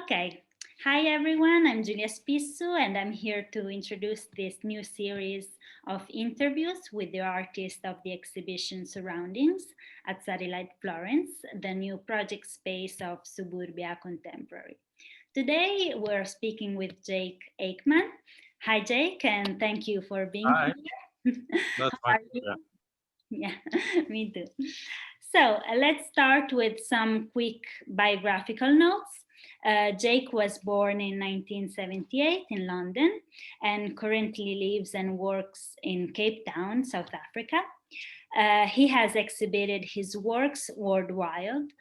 Okay. Hi everyone, I'm Giulia Spissu and I'm here to introduce this new series of interviews with the artists of the exhibition Surroundings at Satellite Florence, the new project space of Suburbia Contemporary. Today we're speaking with Jake Aikman. Hi Jake, and thank you for being Hi, here. that's How my are you? pleasure. Yeah, me too. So let's start with some quick biographical notes. Jake was born in 1978 in London and currently lives and works in Cape Town, South Africa. He has exhibited his works worldwide,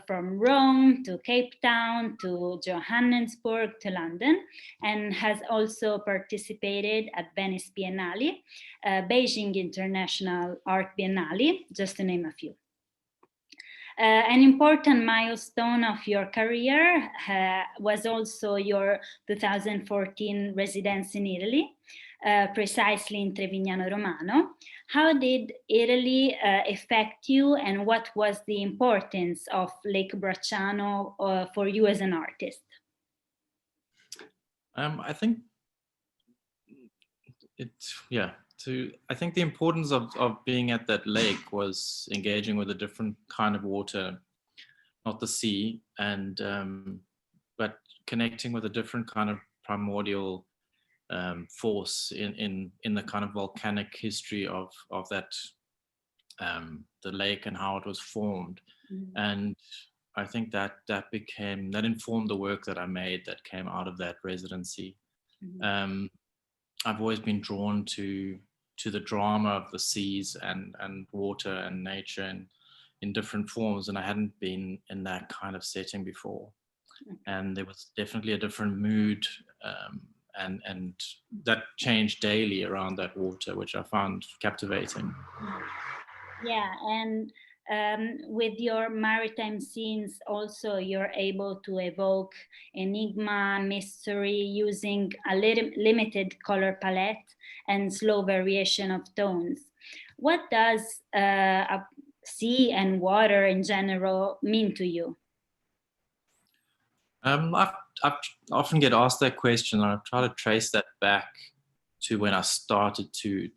from Rome to Cape Town to Johannesburg to London, and has also participated at Venice Biennale, Beijing International Art Biennale, just to name a few. An important milestone of your career was also your 2014 residence in Italy, precisely in Trevignano Romano. How did Italy affect you, and what was the importance of Lake Bracciano for you as an artist? I think I think the importance of being at that lake was engaging with a different kind of water, not the sea, and but connecting with a different kind of primordial force in the kind of volcanic history of that the lake and how it was formed. Mm-hmm. And I think that informed the work that I made that came out of that residency. Mm-hmm. I've always been drawn to the drama of the seas and water and nature and in different forms, and I hadn't been in that kind of setting before. Okay. And there was definitely a different mood, and that changed daily around that water, which I found captivating. Yeah, and with your maritime scenes, also you're able to evoke enigma, mystery, using a limited color palette and slow variation of tones. What does a sea and water in general mean to you? I've often get asked that question, and I've tried to trace that back to when I started to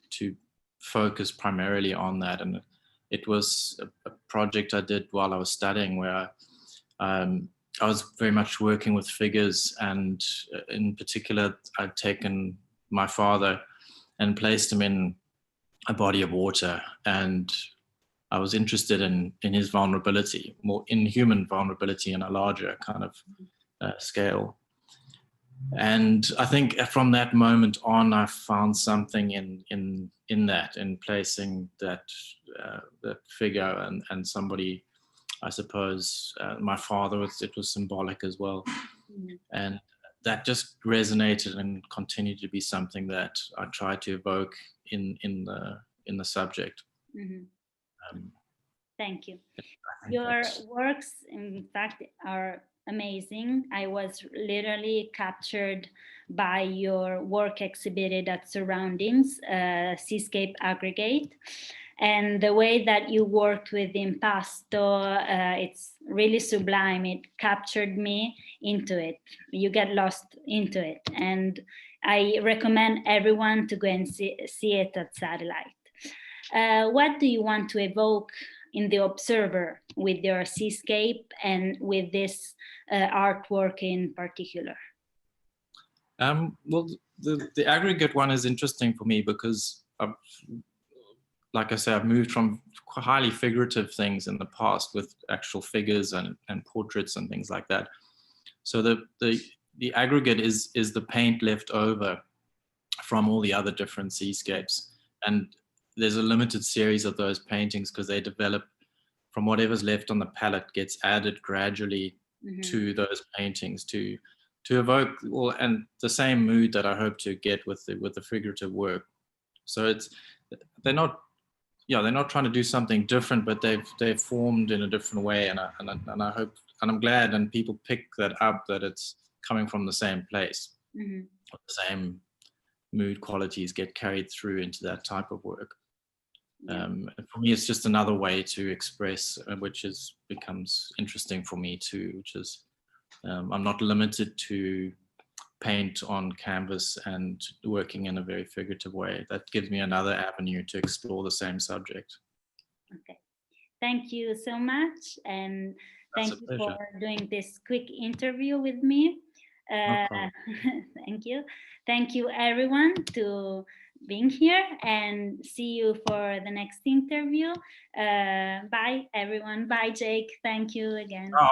focus primarily on that. And it was a project I did while I was studying, where I was very much working with figures, and in particular, I'd taken my father and placed him in a body of water, and I was interested in his vulnerability, more in human vulnerability in a larger kind of scale. And I think from that moment on, I found something in that, in placing that figure and somebody. I suppose my father it was symbolic as well, and that just resonated and continued to be something that I tried to evoke in the subject. Mm-hmm. Um, Thank you. Your Your works, in fact, are amazing. I was literally captured by your work exhibited at Surroundings, Seascape Aggregate. And the way that you worked with impasto, it's really sublime. It captured me into it. You get lost into it. And I recommend everyone to go and see it at Satellite. What do you want to evoke in the observer with your seascape and with this artwork in particular? Well, the aggregate one is interesting for me because, like I say, I've moved from highly figurative things in the past with actual figures and portraits and things like that. So the aggregate is the paint left over from all the other different seascapes, and there's a limited series of those paintings because they develop from whatever's left on the palette gets added gradually to those paintings to evoke and the same mood that I hope to get with the figurative work. So they're not trying to do something different, but they've formed in a different way, and I hope, and I'm glad, and people pick that up, that it's coming from the same place. The same mood qualities get carried through into that type of work. For me, it's just another way to express, which becomes interesting for me too, which is I'm not limited to paint on canvas and working in a very figurative way. That gives me another avenue to explore the same subject. Okay, thank you so much, and thank you for doing this quick interview with me. No problem. Thank you everyone to being here, and see you for the next interview. Bye everyone. Bye Jake. Thank you again. Ciao.